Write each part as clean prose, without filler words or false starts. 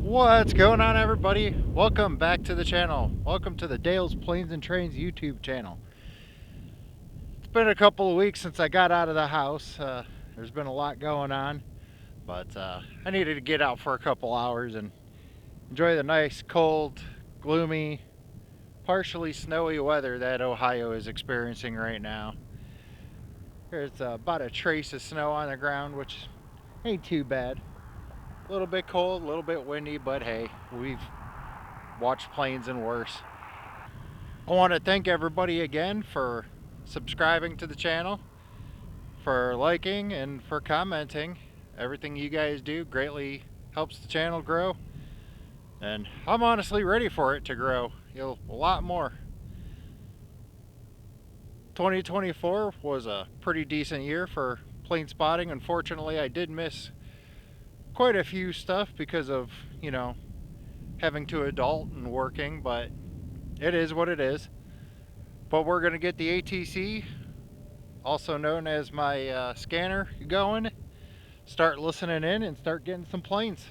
What's going on, everybody? Welcome back to the channel. Welcome to the Dale's Planes and Trains YouTube channel. It's been a couple of weeks since I got out of the house. There's been a lot going on, but I needed to get out for a couple hours and enjoy the nice, cold, gloomy, partially snowy weather that Ohio is experiencing right now. There's about a trace of snow on the ground, which ain't too bad. A little bit cold, a little bit windy, but hey, we've watched planes and worse. I want to thank everybody again for subscribing to the channel, for liking, and for commenting. Everything you guys do greatly helps the channel grow, and I'm honestly ready for it to grow a lot more. 2024 was a pretty decent year for plane spotting. Unfortunately, I did miss quite a few stuff because of, having to adult and working, but it is what it is. But we're going to get the ATC, also known as my scanner, going, start listening in, and start getting some planes.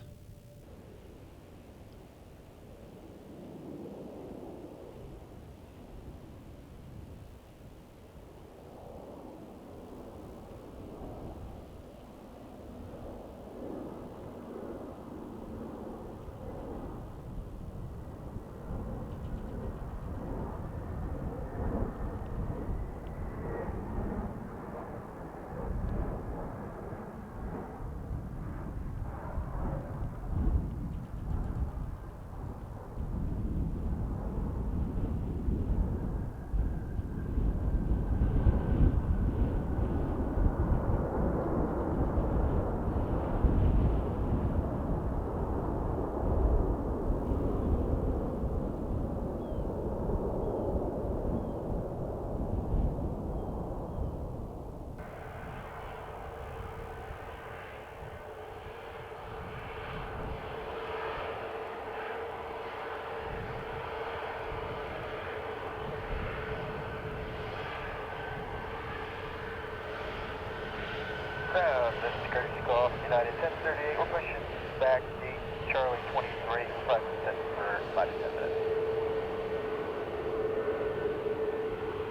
This is courtesy call, United 1038, we're pushing back to Charlie 23, 5 minutes for 5 to 10 minutes.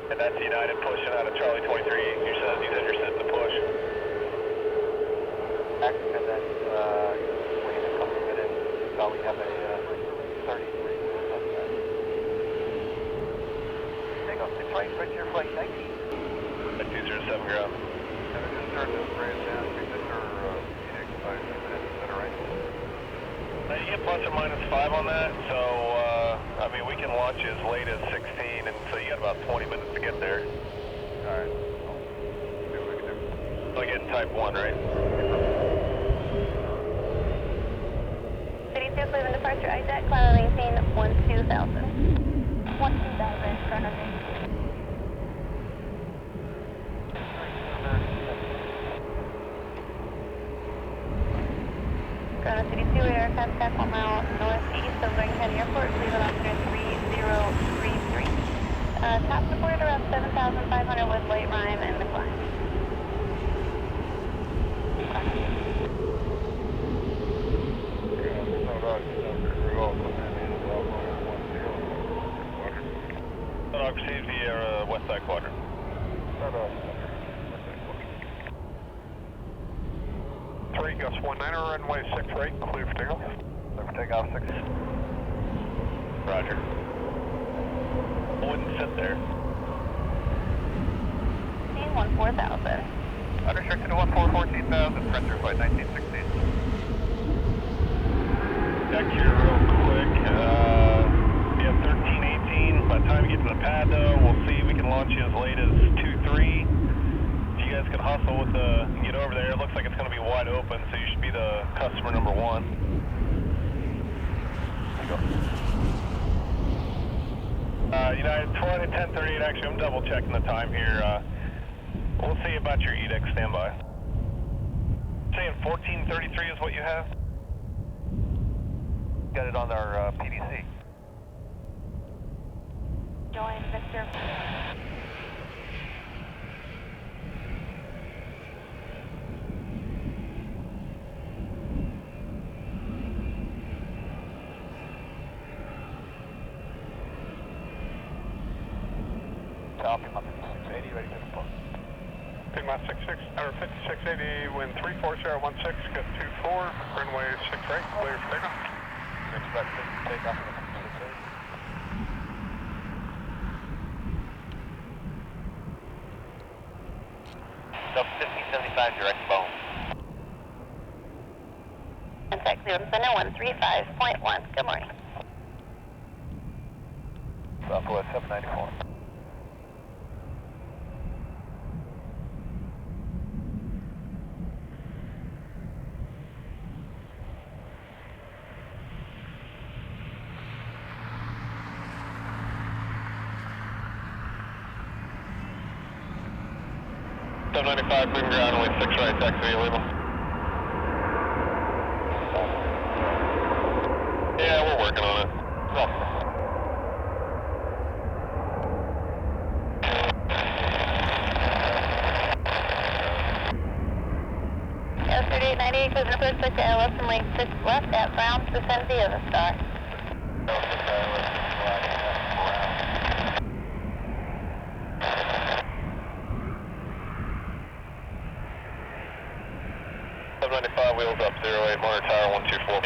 And that's United pushing out of Charlie 23, you said you're setting the push. Back, and then wait a couple of minutes, so we have a 33 sunset. Take off 6 right, switch your flight 19. At 207 ground. And we just started this brand down, we just are Phoenix 5 minutes, is that alright? You get plus or minus 5 on that, so I mean we can launch you as late as 16, and so you got about 20 minutes to get there. Alright, well, see what we can do. So getting type 1, right? City 2, Cleveland departure, IJAC, climb and maintain 12,000. 12,000, Chrono 32. Chrono City 2, aircraft back 1 mile northeast of Lincoln Airport, Cleveland altitude 3033. Top support around 7,500 with late rhyme and the climb. I received the west side quadrant. Three, Gus 19, runway 6 right, clear for takeoff. Clear for takeoff 6. Roger. I wouldn't sit there. 14,000. Unrestricted to 14,000, press through flight 1916. Check here real quick. Yeah, 1318. By the time you get to the pad though, we'll see. We can launch you as late as 2-3. You guys can hustle with get over there. It looks like it's going to be wide open, so you should be the customer number 1. United 20, 1038, actually I'm double checking the time here. We'll see about your EDEX standby. Saying 1433 is what you have? Got it on our PDC. Join Victor. off Pima 5680, ready to deploy. Pima 5680, wind 34016, get 24, runway 6 right, clear for takeoff. 6 left, take off. Sub 1575, direct bone. And taxi on center 135.1. Good morning. Southwest 794. Bring ground, only 6 right, taxi label. Yeah, we're working on it. Yes, 3898, closing approach switch to LS and link 6 left at Brown, vicinity of the star. Wheels up, 08, motor tower 124,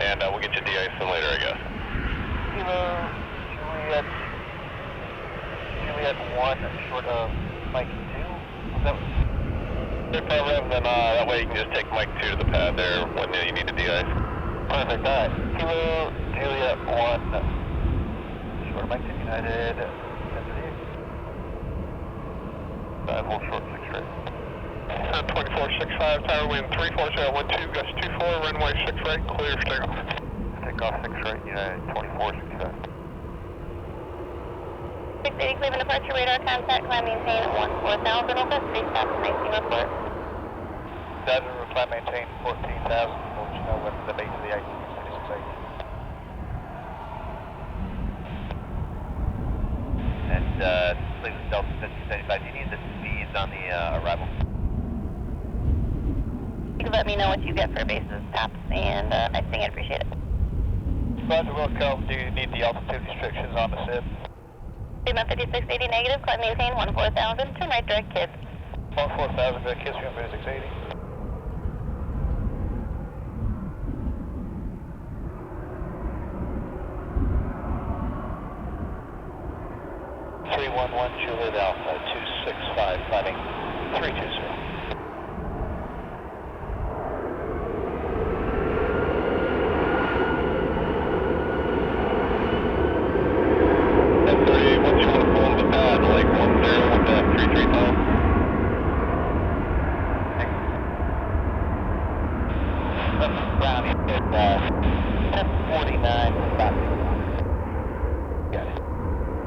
and we'll get you de-icing later, I guess. Kilo, Juliet 1, short of Mike 2. If I rev, then that way you can just take Mike 2 to the pad there when you need to de-ice. Perfect, alright. Kilo, Juliet 1, short of Mike 2, United, 1038. Hold short 6 right. 2465, tower wind 34012, gust 24, runway 6 right, clear for takeoff. Takeoff 6 right, United 2465. 680, Cleveland departure radar contact, climb maintain 14,000, over, 3 stops, 19 report. Doesn't climb maintain 14,000, we'll let you know when the base of the ice is safe. And Cleveland Delta 5075, do you need the speeds on the arrival? You can let me know what you get for bases, tops, and next thing I'd appreciate it. Roger, welcome. Do you need the altitude restrictions on the SIP? Pima 5680 negative, climb maintain 14,000, turn right direct kids. 14,000 direct kids, we're going to 680. Juliet Alpha 265, climbing 320.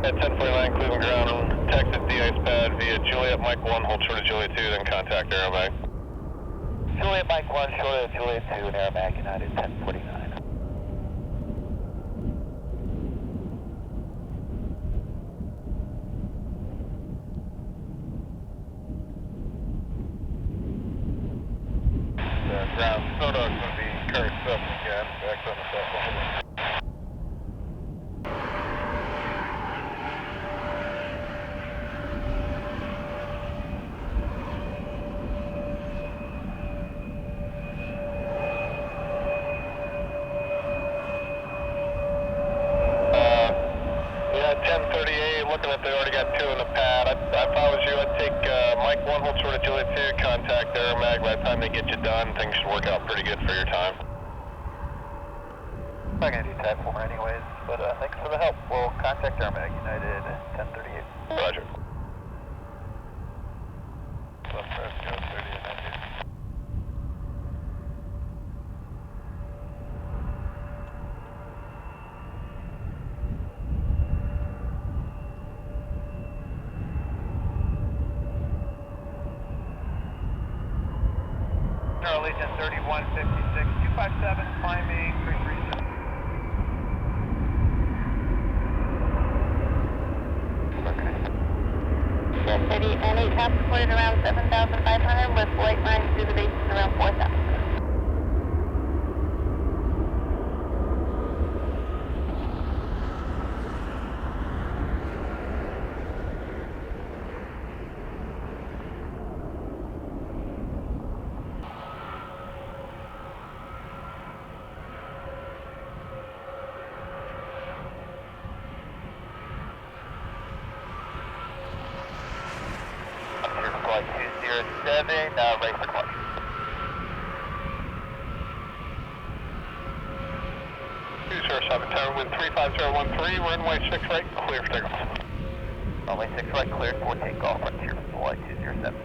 At 1049, Cleveland ground on Texas de-ice pad via Juliet Mike 1, hold short of Juliet 2, then contact Aeromag. Juliet Mike 1, short of Juliet 2, and Aeromag United 1049. Ground, Snowdog's going to be Curtis 7 again, back on the south line. Looking at they already got 2 in the pad. If I was you, I'd take Mike 1, hold short of Juliet 2, contact Aeromag. By the time they get you done, things should work out pretty good for your time. I'm not going to do type 4 anyways, but thanks for the help. We'll contact Aeromag United 1038. Roger. San Francisco 3890. Allegiant 3156, 257, climbing 337. Okay. 3898, top reported around 7,500 with flight lines through the bases around 4,000. race the clock. 207, tower wind 35013, runway 6 right, clear for takeoff. Runway 6 right, cleared for takeoff, Frontier Flight 207.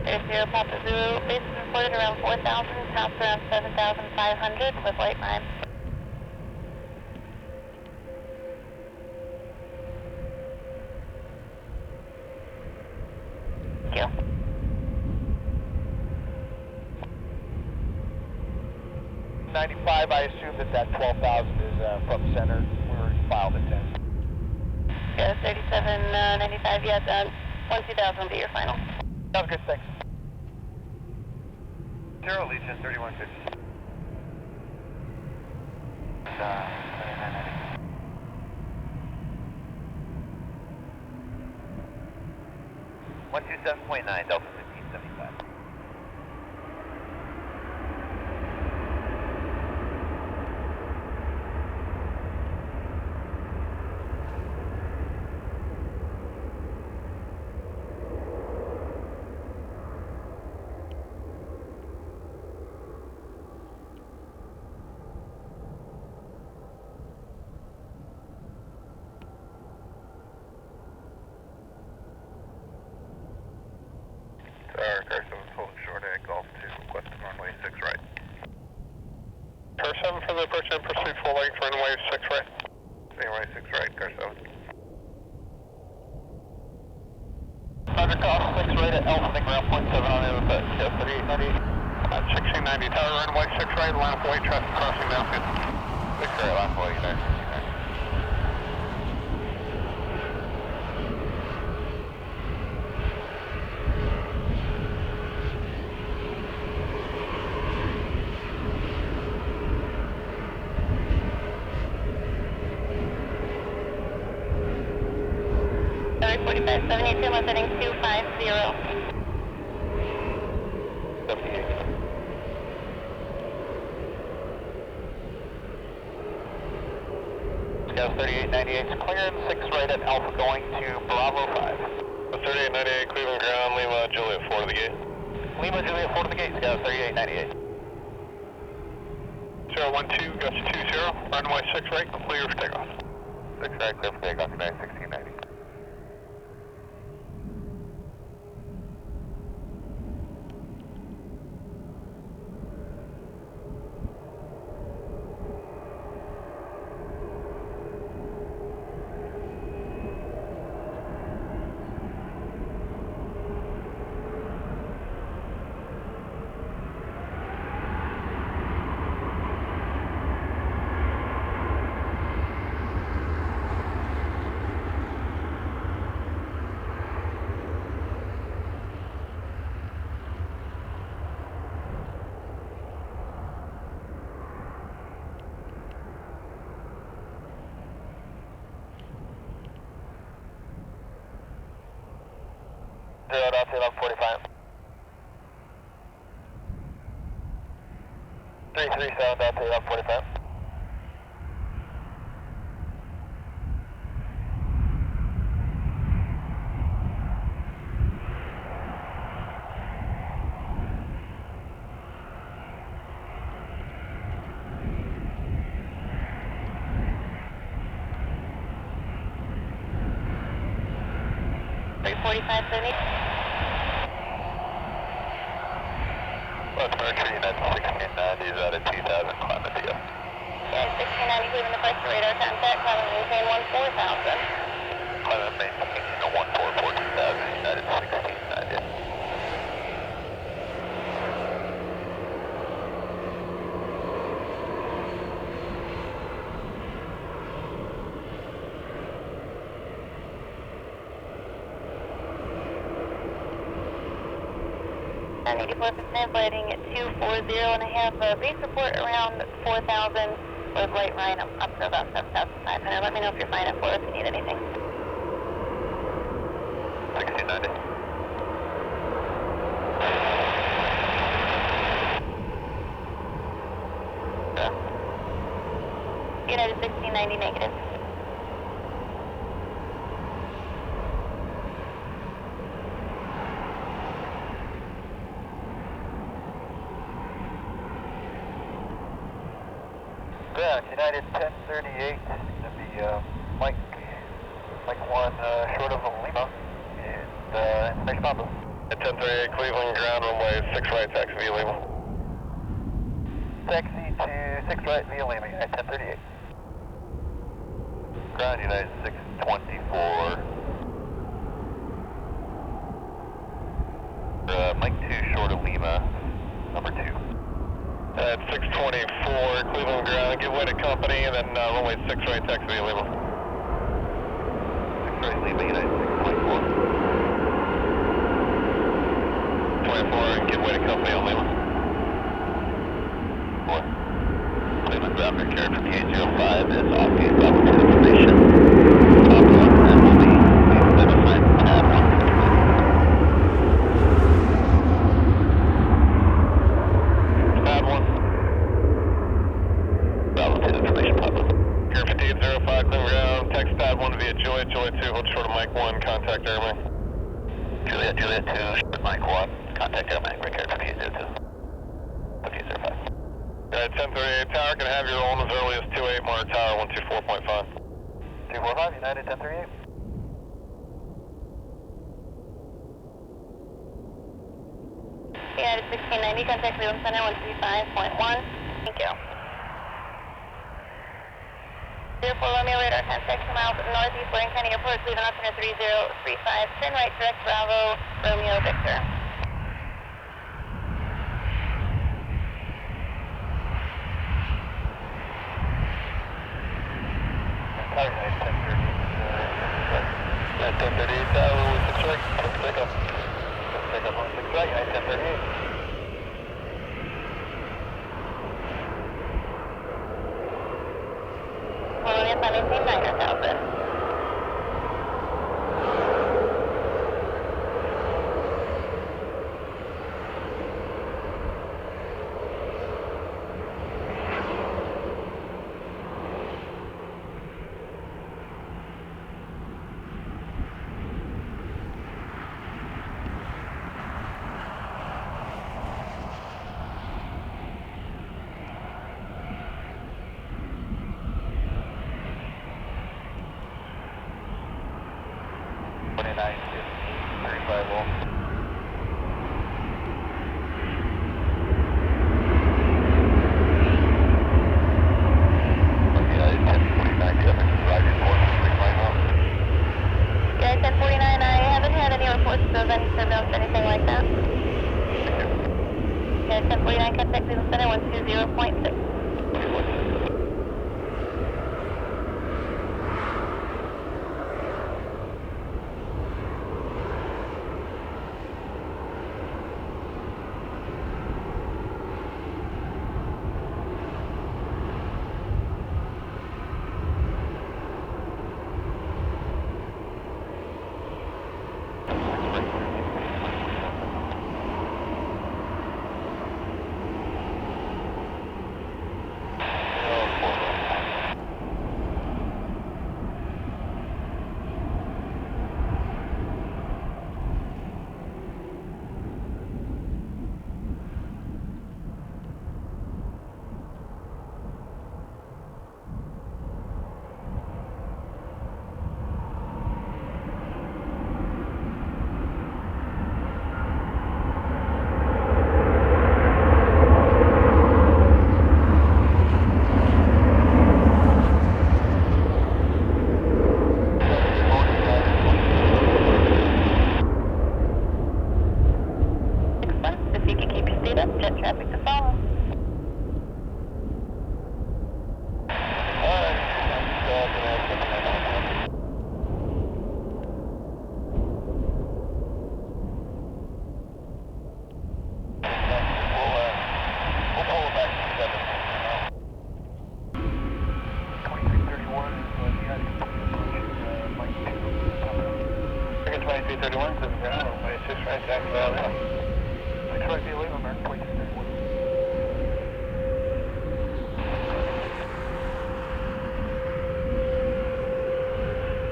Air Zero Papa Zulu, base is reported around 4,000, tops around 7,500 with light rime. Thank you. I assume that 12,000 is from center. We're filed at 10. Yeah, 3795, yeah, 2000 will be your final. Sounds good, thanks. 0 Legion 3150. 127.9, Delta 1575. Car 7 holding short at Golf 2, request runway 6 right. Car 7 for the approach and pursuit full length, runway 6 right. Runway 6 right, car 7. Roger, call 6 right at Alpha, think ground point 7 on the other side. Yeah, 3890. 1690, tower runway 6 right, line of way, traffic crossing downfield. 6 right, line of way, there. 4572, I'm heading 250. 78. Scout 3898 is cleared, 6 right at Alpha going to Bravo 5. 3898 Cleveland ground, Lima Juliet 4 to the gate. Lima Juliet 4 to the gate, Scout 3898. 012, gotcha 20, runway 6 right, clear for takeoff. 6 right, clear for takeoff, 1690. Zero out to 1145. 337 out to 1145. Three 4570. West Mercury, United 1690 is out at 2000, climate to you. Yeah, 1690, leaving the first radar contact, climate maintain 14,000. Climate maintain 14,000, United 1690. And 84% landing at 240 and a half. Base report around 4,000 with light line up to about 7,500. Let me know if you're fine at 4 if you need anything. 1690. United 1690 negative. Ground, United 1038, to be Mike 1 short of Lima, and information Papa. At 1038 Cleveland ground, runway 6 right, taxi via Lima. Taxi to 6 right via Lima, United 1038. Ground, United 624. Mike 2 short of Lima, number 2. At 624 Cleveland ground, give way to company, and then runway 6 right, taxi via Lima. 6 right, Lima, United 624. 24 and give way to company on Lima. 4. Cleveland ground, your carrier from the 805 is off gate, level 2 information. Top 1, and will be identified pad 1. Pad 1. Bravo 2 information, Papa. Carrier 5805, Cleveland ground, text pad 1 via Juliet, Juliet 2, hold short of Mike 1, contact airman. Juliet 2, short of Mike 1. Contact airman, carrier 5802. 5805. Alright, 1038 tower, can have you rolling as early as 28, monitor tower 124.5. 245, United 1038. United 1690, contact Cleveland Center 135.1. Thank you. 04 Romeo radar contact 2 miles northeast, Loring County Airport, Cleveland altimeter 3035. Turn right, direct Bravo, Romeo Victor. Tower, United 1038. At 1038 tower, 6 right, take up. Take up on 6 right, United 1038. Following up on 18,900,000. Yeah, 1049, I haven't had any reports of any surveillance, anything like that. Yeah, 1049, contact Cleveland Center 120.6.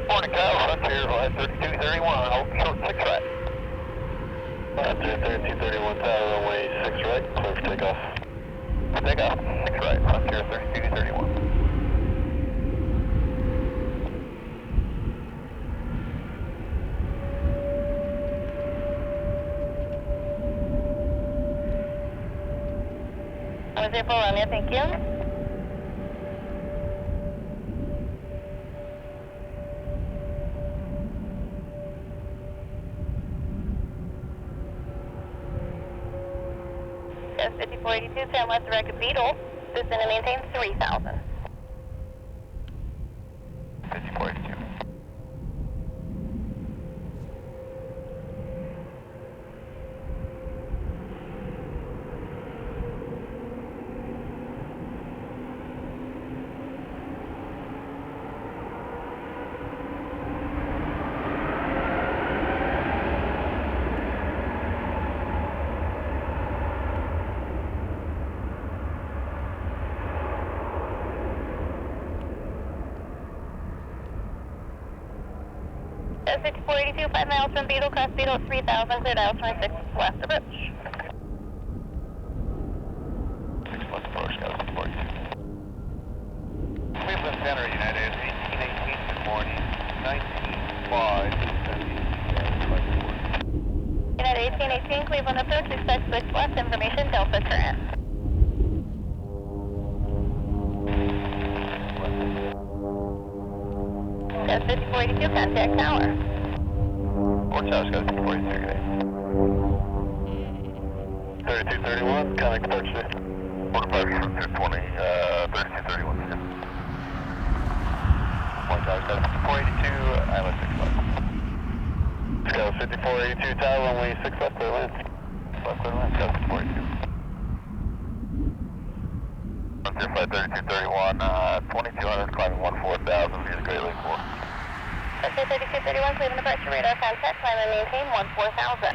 Morning, Kyle. Frontier, 3231, hold short 6 right. 3231 tower, runway 6 right, clear for takeoff. Take off, 6 right, Frontier 32 to 31. Was there for Romeo, thank you. Yes, 5482, San West Direct Beetle. Descend and maintain 3000. 5482. Yes, 5482, 5 miles from Beetle, cross Beetle at 3000, cleared out 26 left approach. 6 left approach, got 5482. Cleveland Center, United, 1818, good morning, 195, United 1818, Cleveland approach, expect 6 left, information, Delta current. Yes, 5482, contact tower. 4 towers, got 5482, good day. 3231, contact approach to 4 departure from 220, 3231. 1 towers, got 5482, island 6 left. Go 5482 tower, runway 6 left, clear land. 6 left, clear land, got 5482. Frontier flight 3231, 2200, climbing 14,000, via Great Lake 4. Okay, 3231, Cleveland departure, radar contact, climb and maintain 14,000.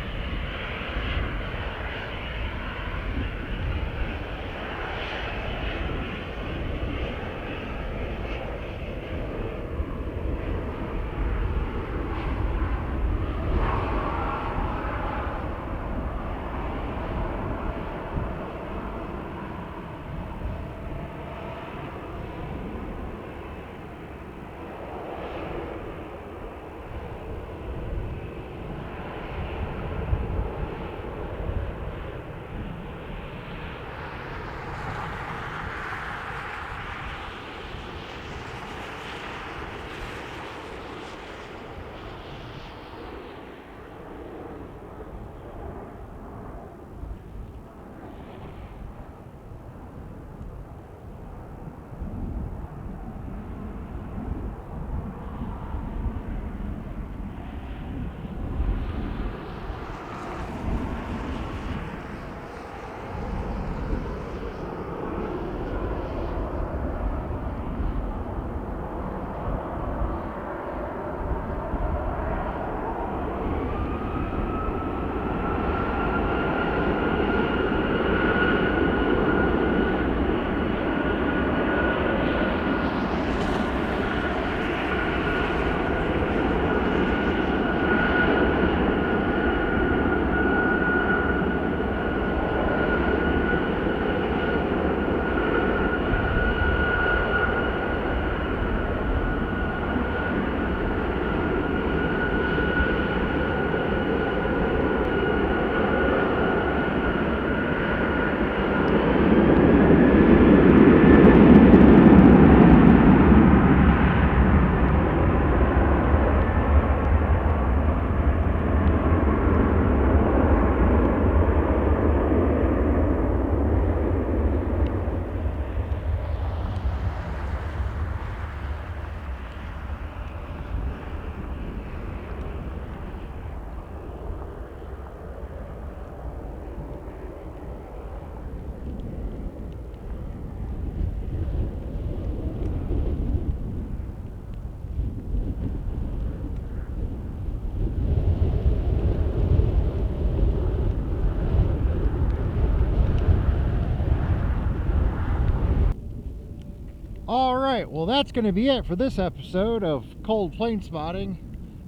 Alright, well that's going to be it for this episode of Cold Plane Spotting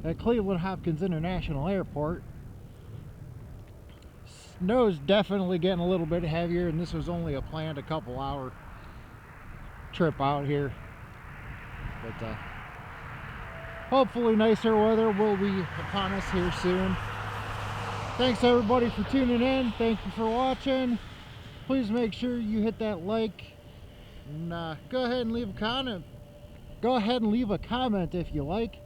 at Cleveland Hopkins International Airport. snow is definitely getting a little bit heavier, and this was only a planned a couple hour trip out here. But hopefully nicer weather will be upon us here soon. Thanks everybody for tuning in. Thank you for watching. Please make sure you hit that like, and go ahead and leave a comment. Go ahead and leave a comment if you like.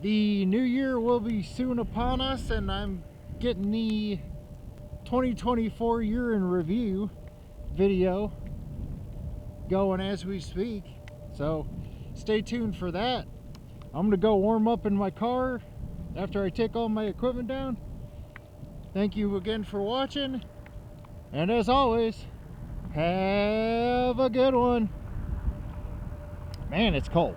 The new year will be soon upon us, and I'm getting the 2024 year in review video going as we speak, so stay tuned for that. I'm gonna go warm up in my car after I take all my equipment down. Thank you again for watching, and as always, have a good one. Man, it's cold.